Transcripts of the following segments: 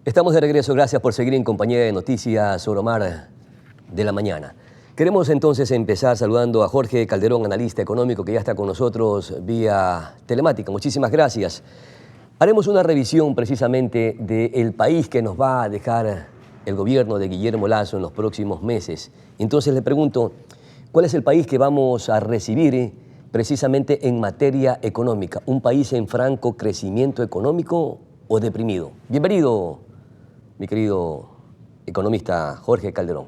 Estamos de regreso, gracias por seguir en compañía de Noticias Oromar de la Mañana. Queremos entonces empezar saludando a Jorge Calderón, analista económico, que ya está con nosotros vía telemática. Muchísimas gracias. Haremos una revisión precisamente del país que nos va a dejar el gobierno de Guillermo Lasso en los próximos meses. Entonces le pregunto, ¿cuál es el país que vamos a recibir precisamente en materia económica? ¿Un país en franco crecimiento económico o deprimido? Bienvenido, mi querido economista Jorge Calderón.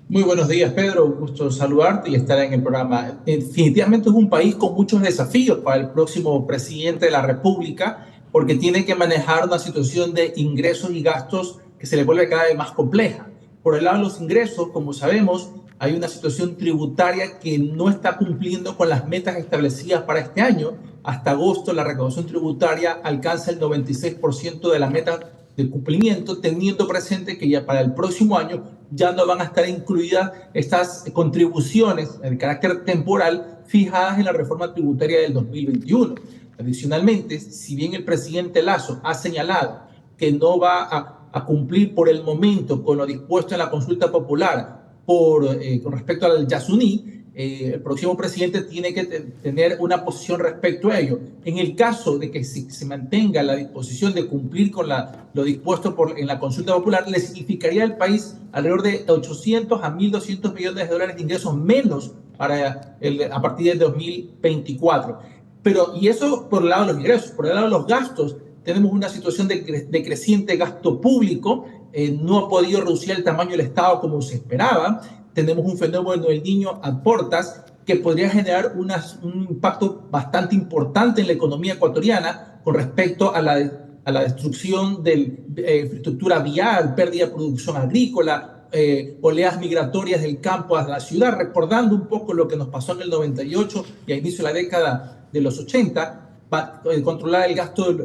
Muy buenos días, Pedro. Un gusto saludarte y estar en el programa. Definitivamente es un país con muchos desafíos para el próximo presidente de la República, porque tiene que manejar una situación de ingresos y gastos que se le vuelve cada vez más compleja. Por el lado de los ingresos, como sabemos, hay una situación tributaria que no está cumpliendo con las metas establecidas para este año. Hasta agosto, la recaudación tributaria alcanza el 96% de la meta de cumplimiento, teniendo presente que ya para el próximo año ya no van a estar incluidas estas contribuciones de carácter temporal fijadas en la reforma tributaria del 2021. Adicionalmente, si bien el presidente Lasso ha señalado que no va a cumplir por el momento con lo dispuesto en la consulta popular con respecto al Yasuní, el próximo presidente tiene que tener una posición respecto a ello. En el caso de que se mantenga la disposición de cumplir con lo dispuesto en la consulta popular, le significaría al país alrededor de 800 a 1.200 millones de dólares de ingresos menos a partir de 2024. Y eso por el lado de los ingresos. Por el lado de los gastos, tenemos una situación de creciente gasto público. No ha podido reducir el tamaño del Estado como se esperaba. Tenemos un fenómeno del Niño a portas que podría generar un impacto bastante importante en la economía ecuatoriana con respecto a la destrucción de infraestructura vial, pérdida de producción agrícola, oleadas migratorias del campo a la ciudad, recordando un poco lo que nos pasó en el 98 y a inicio de la década de los 80. Controlar el gasto,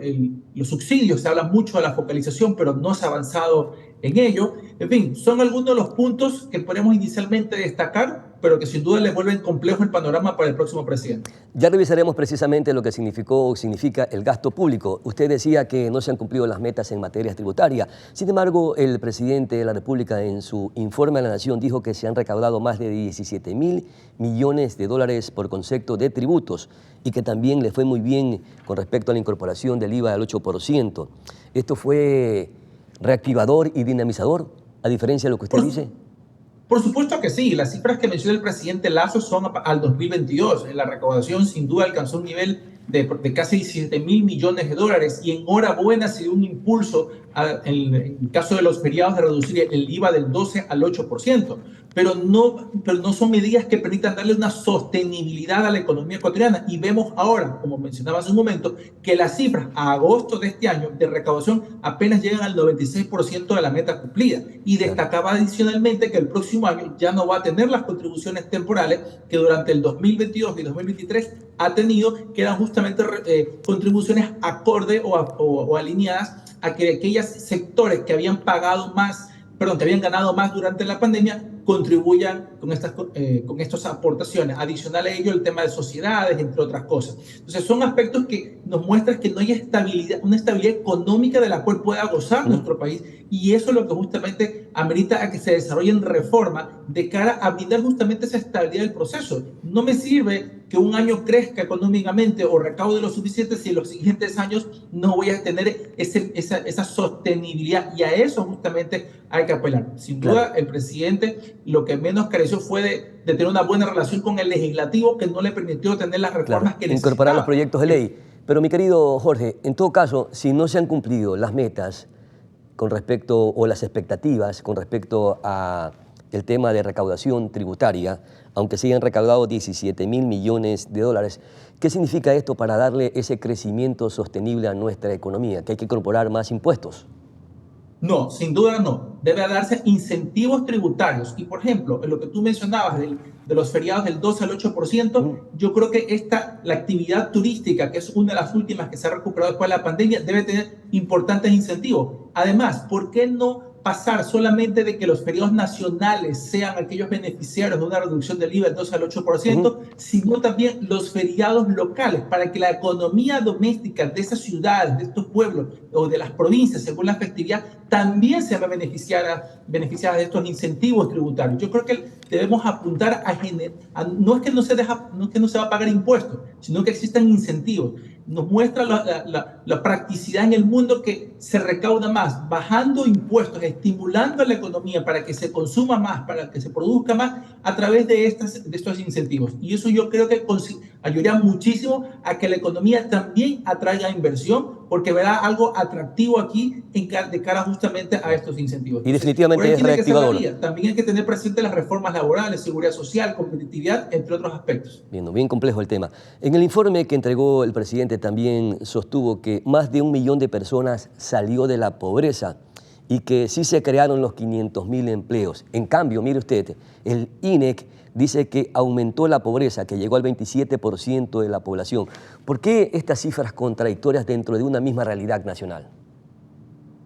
los subsidios, se habla mucho de la focalización, pero no se ha avanzado en ello. En fin, son algunos de los puntos que podemos inicialmente destacar, pero que sin duda le vuelven complejo el panorama para el próximo presidente. Ya revisaremos precisamente lo que significa el gasto público. Usted decía que no se han cumplido las metas en materia tributaria. Sin embargo, el presidente de la República en su informe a la Nación dijo que se han recaudado más de 17.000 millones de dólares por concepto de tributos y que también le fue muy bien con respecto a la incorporación del IVA al 8%. ¿Esto fue reactivador y dinamizador, a diferencia de lo que usted dice? Por supuesto que sí. Las cifras que menciona el presidente Lasso son al 2022. La recaudación sin duda alcanzó un nivel de casi 17.000 millones de dólares y enhorabuena se dio un impulso en el caso de los feriados de reducir el IVA del 12 al 8%. Pero no son medidas que permitan darle una sostenibilidad a la economía ecuatoriana. Y vemos ahora, como mencionaba hace un momento, que las cifras a agosto de este año de recaudación apenas llegan al 96% de la meta cumplida. Y destacaba adicionalmente que el próximo año ya no va a tener las contribuciones temporales que durante el 2022 y 2023 ha tenido, que eran justamente contribuciones acorde o alineadas a que aquellos sectores que habían que habían ganado más durante la pandemia contribuyan con estas aportaciones. Adicional a ello, el tema de sociedades, entre otras cosas. Entonces, son aspectos que nos muestran que no hay una estabilidad económica de la cual pueda gozar nuestro país, y eso es lo que justamente amerita a que se desarrollen reformas de cara a brindar justamente esa estabilidad del proceso. No me sirve que un año crezca económicamente o recaude lo suficiente si en los siguientes años no voy a tener esa sostenibilidad, y a eso justamente hay que apelar. Sin duda, el presidente lo que menos careció fue de tener una buena relación con el legislativo, que no le permitió tener las reformas que necesitaba. Incorporar los proyectos de ley. Pero mi querido Jorge, en todo caso, si no se han cumplido las metas con respecto, o las expectativas con respecto a el tema de recaudación tributaria, aunque se hayan recaudado 17.000 millones de dólares, ¿qué significa esto para darle ese crecimiento sostenible a nuestra economía? ¿Que hay que incorporar más impuestos? No, sin duda no. Debe darse incentivos tributarios. Y, por ejemplo, en lo que tú mencionabas de los feriados del 12 al 8%, yo creo que la actividad turística, que es una de las últimas que se ha recuperado después de la pandemia, debe tener importantes incentivos. Además, ¿por qué no pasar solamente de que los feriados nacionales sean aquellos beneficiarios de una reducción del IVA del 12 al 8%, sino también los feriados locales, para que la economía doméstica de esas ciudades, de estos pueblos o de las provincias, según la festividad, también se va a beneficiar de estos incentivos tributarios. Yo creo que debemos apuntar no es que no se va a pagar impuestos, sino que existan incentivos. Nos muestra la practicidad en el mundo que se recauda más, bajando impuestos, estimulando la economía para que se consuma más, para que se produzca más a través de estos incentivos. Y eso yo creo que ayudaría muchísimo a que la economía también atraiga inversión, porque verá algo atractivo aquí de cara justamente a estos incentivos. Y definitivamente es reactivador. También hay que tener presente las reformas laborales, seguridad social, competitividad, entre otros aspectos. Bien complejo el tema. En el informe que entregó el presidente también sostuvo que más de 1 millón de personas salió de la pobreza y que sí se crearon los 500.000 empleos. En cambio, mire usted, el INEC dice que aumentó la pobreza, que llegó al 27% de la población. ¿Por qué estas cifras contradictorias dentro de una misma realidad nacional?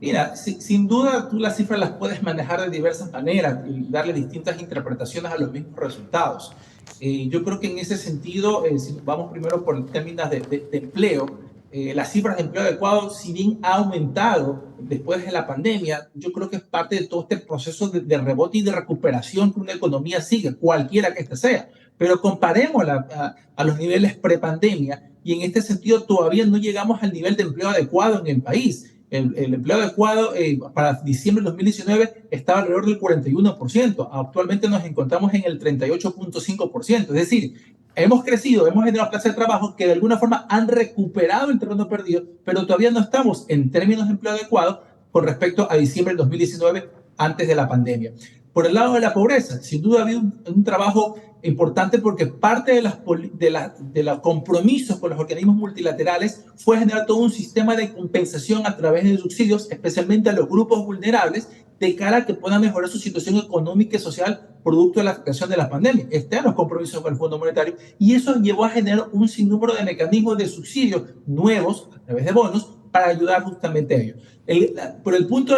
Mira, sin duda tú las cifras las puedes manejar de diversas maneras y darle distintas interpretaciones a los mismos resultados. Yo creo que en ese sentido, si vamos primero por términos de empleo, las cifras de empleo adecuado, si bien ha aumentado después de la pandemia, yo creo que es parte de todo este proceso de rebote y de recuperación que una economía sigue, cualquiera que ésta sea. Pero comparemos a los niveles prepandemia y en este sentido todavía no llegamos al nivel de empleo adecuado en el país. El empleo adecuado para diciembre de 2019 estaba alrededor del 41%. Actualmente nos encontramos en el 38.5%. Es decir, hemos crecido, hemos generado plazas de trabajo que de alguna forma han recuperado el terreno perdido, pero todavía no estamos en términos de empleo adecuado con respecto a diciembre de 2019, antes de la pandemia. Por el lado de la pobreza, sin duda ha habido un trabajo importante porque parte de los compromisos con los organismos multilaterales fue generar todo un sistema de compensación a través de subsidios, especialmente a los grupos vulnerables, de cara a que puedan mejorar su situación económica y social producto de la afectación de la pandemia. Están los compromisos con el Fondo Monetario y eso llevó a generar un sinnúmero de mecanismos de subsidios nuevos a través de bonos para ayudar justamente a ellos. Pero el punto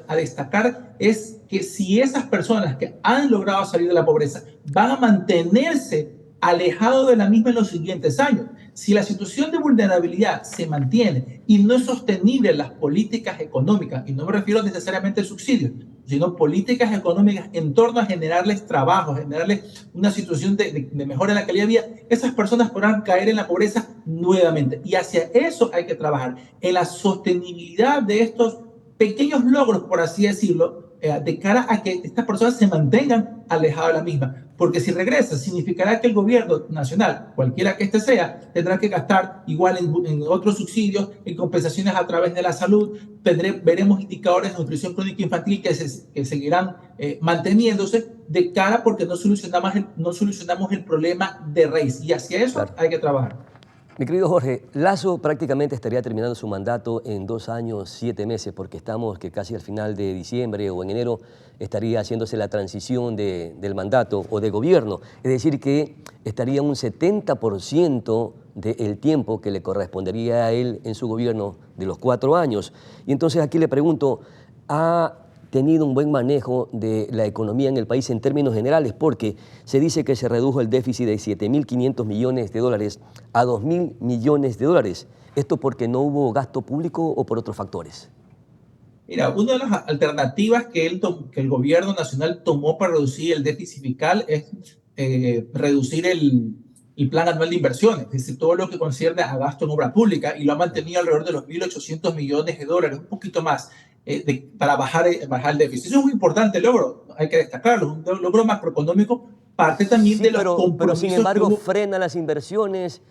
a destacar es que si esas personas que han logrado salir de la pobreza van a mantenerse alejados de la misma en los siguientes años, si la situación de vulnerabilidad se mantiene y no es sostenible las políticas económicas, y no me refiero necesariamente al subsidio, sino políticas económicas en torno a generarles trabajo, generarles una situación de mejora en la calidad de vida, esas personas podrán caer en la pobreza nuevamente. Y hacia eso hay que trabajar, en la sostenibilidad de estos pequeños logros, por así decirlo, de cara a que estas personas se mantengan alejadas de la misma. Porque si regresa, significará que el gobierno nacional, cualquiera que este sea, tendrá que gastar igual en otros subsidios, en compensaciones a través de la salud. Veremos indicadores de nutrición crónica infantil que seguirán manteniéndose de cara porque no solucionamos el problema de raíz. Y hacia eso hay que trabajar. Mi querido Jorge, Lasso prácticamente estaría terminando su mandato en 2 años, 7 meses, porque estamos que casi al final de diciembre o en enero estaría haciéndose la transición del mandato o de gobierno. Es decir, que estaría un 70% del tiempo que le correspondería a él en su gobierno de los 4 años. Y entonces aquí le pregunto, ¿ha tenido un buen manejo de la economía en el país en términos generales? Porque se dice que se redujo el déficit de 7.500 millones de dólares a 2.000 millones de dólares. ¿Esto porque no hubo gasto público o por otros factores? Mira, una de las alternativas que el gobierno nacional tomó para reducir el déficit fiscal es reducir el plan anual de inversiones, es decir, todo lo que concierne a gasto en obra pública, y lo ha mantenido alrededor de los 1.800 millones de dólares, un poquito más, para bajar el déficit. Eso es un importante logro, hay que destacarlo, un logro macroeconómico, parte también de los compromisos. Pero sin embargo frena las inversiones,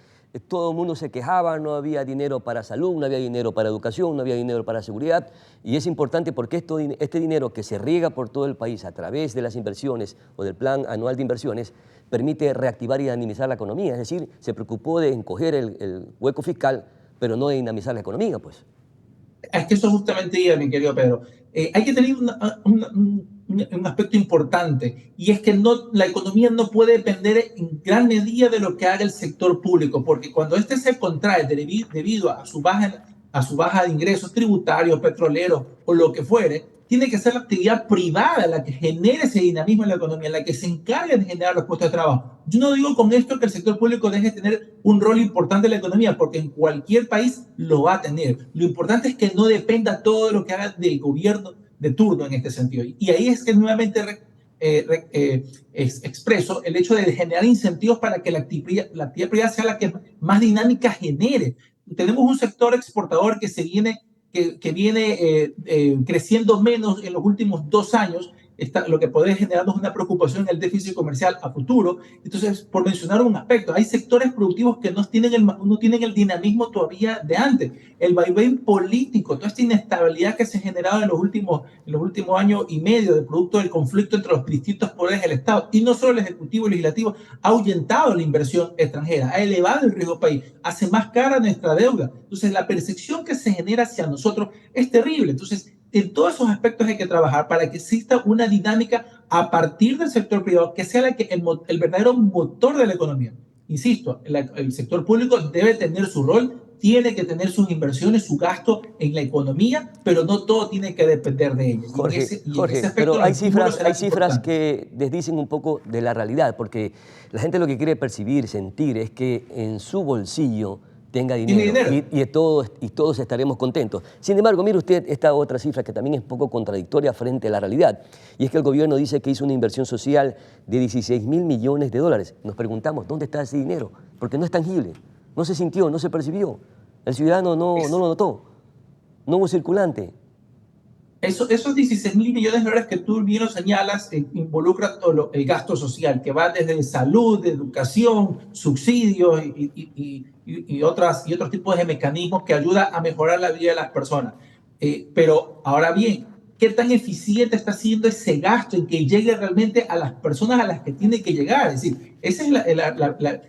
todo el mundo se quejaba, no había dinero para salud, no había dinero para educación, no había dinero para seguridad, y es importante porque este dinero que se riega por todo el país a través de las inversiones o del plan anual de inversiones permite reactivar y dinamizar la economía, es decir, se preocupó de encoger el hueco fiscal, pero no de dinamizar la economía, pues. Es que eso justamente iba, mi querido Pedro. Hay que tener un aspecto importante, y es que la economía no puede depender en gran medida de lo que haga el sector público, porque cuando este se contrae debido a su baja de ingresos tributarios, petroleros o lo que fuere, tiene que ser la actividad privada la que genere ese dinamismo en la economía, la que se encargue de generar los puestos de trabajo. Yo no digo con esto que el sector público deje de tener un rol importante en la economía, porque en cualquier país lo va a tener. Lo importante es que no dependa todo de lo que haga del gobierno de turno en este sentido. Y ahí es que nuevamente expreso el hecho de generar incentivos para que la actividad privada sea la que más dinámica genere. Tenemos un sector exportador que viene creciendo menos en los últimos 2 años, lo que puede generarnos una preocupación en el déficit comercial a futuro. Entonces, por mencionar un aspecto, hay sectores productivos que no tienen el dinamismo todavía de antes. El vaivén político, toda esta inestabilidad que se ha generado en los últimos años y medio de producto del conflicto entre los distintos poderes del Estado, y no solo el Ejecutivo y el Legislativo, ha ahuyentado la inversión extranjera, ha elevado el riesgo país, hace más cara nuestra deuda. Entonces, la percepción que se genera hacia nosotros es terrible. Entonces, en todos esos aspectos hay que trabajar para que exista una dinámica a partir del sector privado que sea el verdadero motor de la economía. Insisto, el sector público debe tener su rol, tiene que tener sus inversiones, su gasto en la economía, pero no todo tiene que depender de ella. Jorge, pero hay cifras que desdicen un poco de la realidad, porque la gente lo que quiere percibir, sentir, es que en su bolsillo tenga dinero. Y todos estaremos contentos. Sin embargo, mire usted esta otra cifra que también es poco contradictoria frente a la realidad, y es que el gobierno dice que hizo una inversión social de 16.000 millones de dólares. Nos preguntamos, ¿dónde está ese dinero? Porque no es tangible, no se sintió, no se percibió. El ciudadano no lo notó, no hubo circulante. Esos 16.000 millones de dólares que tú bien lo señalas involucran todo el gasto social, que va desde salud, educación, subsidios y otros tipos de mecanismos que ayudan a mejorar la vida de las personas. Pero ahora bien, ¿qué tan eficiente está siendo ese gasto en que llegue realmente a las personas a las que tiene que llegar? Es decir, esa es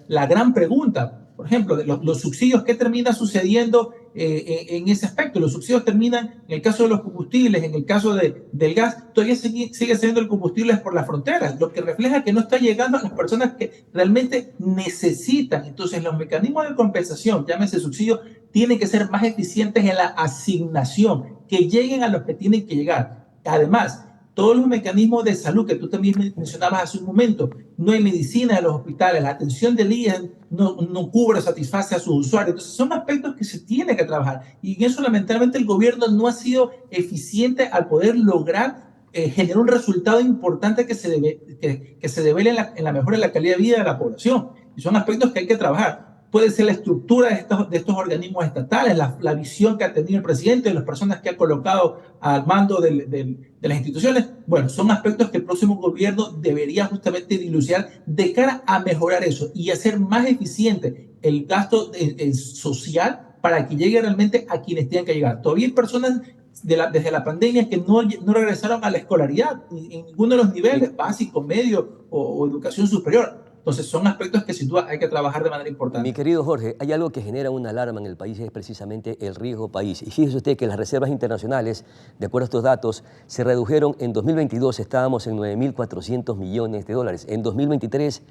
la gran pregunta. Por ejemplo, los subsidios, ¿qué termina sucediendo en ese aspecto? Los subsidios terminan, en el caso de los combustibles, en el caso del gas, todavía sigue siendo el combustible por las fronteras, lo que refleja que no está llegando a las personas que realmente necesitan. Entonces, los mecanismos de compensación, llámese subsidio, tienen que ser más eficientes en la asignación, que lleguen a los que tienen que llegar. Además, todos los mecanismos de salud que tú también mencionabas hace un momento, no hay medicina en los hospitales, la atención del IES no cubre, satisface a sus usuarios. Entonces son aspectos que se tiene que trabajar y en eso lamentablemente el gobierno no ha sido eficiente al poder lograr generar un resultado importante que se devele en la mejora de la calidad de vida de la población. Y son aspectos que hay que trabajar. Puede ser la estructura de estos organismos estatales, la visión que ha tenido el presidente, las personas que ha colocado al mando de las instituciones. Bueno, son aspectos que el próximo gobierno debería justamente dilucidar de cara a mejorar eso y hacer más eficiente el gasto social para que llegue realmente a quienes tienen que llegar. Todavía hay personas desde la pandemia que no regresaron a la escolaridad en ninguno de los niveles, básico, medio o educación superior. Entonces, son aspectos que sin duda hay que trabajar de manera importante. Mi querido Jorge, hay algo que genera una alarma en el país y es precisamente el riesgo país. Y fíjese usted que las reservas internacionales, de acuerdo a estos datos, se redujeron en 2022, estábamos en 9.400 millones de dólares. En 2023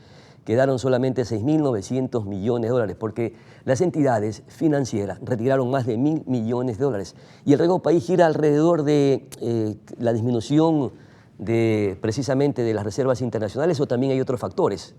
quedaron solamente 6.900 millones de dólares porque las entidades financieras retiraron más de 1.000 millones de dólares. Y el riesgo país gira alrededor de la disminución precisamente de las reservas internacionales, ¿o también hay otros factores?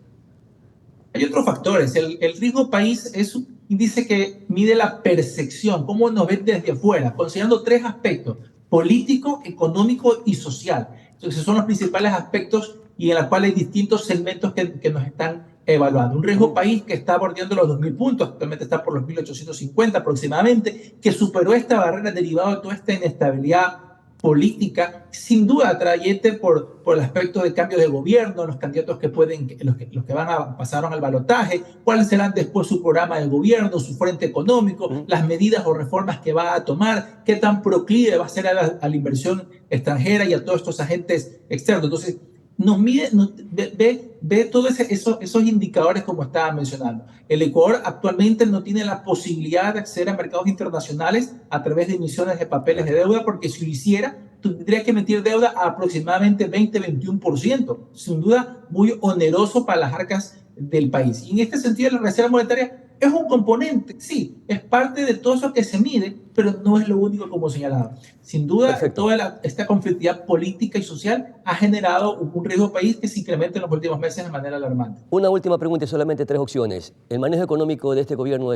Hay otros factores. El riesgo país es un índice que mide la percepción, cómo nos ven desde afuera, considerando 3 aspectos: político, económico y social. Entonces, son los principales aspectos y en los cuales hay distintos segmentos que nos están evaluando. Un riesgo país que está bordeando los 2.000 puntos, actualmente está por los 1.850 aproximadamente, que superó esta barrera derivada de toda esta inestabilidad política, sin duda atrayente por el aspecto de cambio de gobierno, los candidatos los que pasaron al balotaje, cuáles serán después su programa de gobierno, su frente económico, las medidas o reformas que va a tomar, qué tan proclive va a ser a la inversión extranjera y a todos estos agentes externos. Entonces, ve todos esos indicadores como estaba mencionando. El Ecuador actualmente no tiene la posibilidad de acceder a mercados internacionales a través de emisiones de papeles de deuda, porque si lo hiciera, tendría que emitir deuda a aproximadamente 20-21%, sin duda muy oneroso para las arcas del país. Y en este sentido, la Reserva Monetaria Es un componente, sí, es parte de todo eso que se mide, pero no es lo único como señalaba. Sin duda, Perfecto. esta conflictividad política y social ha generado un riesgo país que se incrementa en los últimos meses de manera alarmante. Una última pregunta y solamente tres opciones. ¿El manejo económico de este gobierno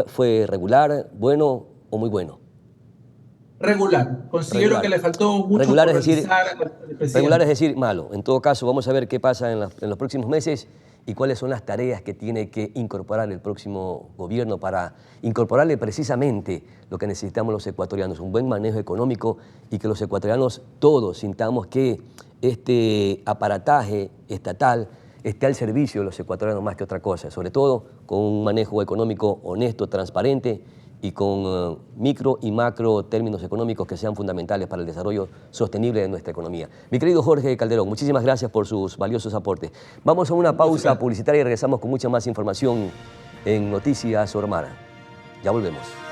fue regular, bueno o muy bueno? Regular. Considero que Regular. le faltó mucho Regular por es decir, realizar al regular es presidente. decir malo. En todo caso, vamos a ver qué pasa en los próximos meses y cuáles son las tareas que tiene que incorporar el próximo gobierno para incorporarle precisamente lo que necesitamos los ecuatorianos, un buen manejo económico y que los ecuatorianos todos sintamos que este aparataje estatal esté al servicio de los ecuatorianos más que otra cosa, sobre todo con un manejo económico honesto, transparente y con micro y macro términos económicos que sean fundamentales para el desarrollo sostenible de nuestra economía. Mi querido Jorge Calderón, muchísimas gracias por sus valiosos aportes. Vamos a una pausa publicitaria y regresamos con mucha más información en Noticias Soromara. Ya volvemos.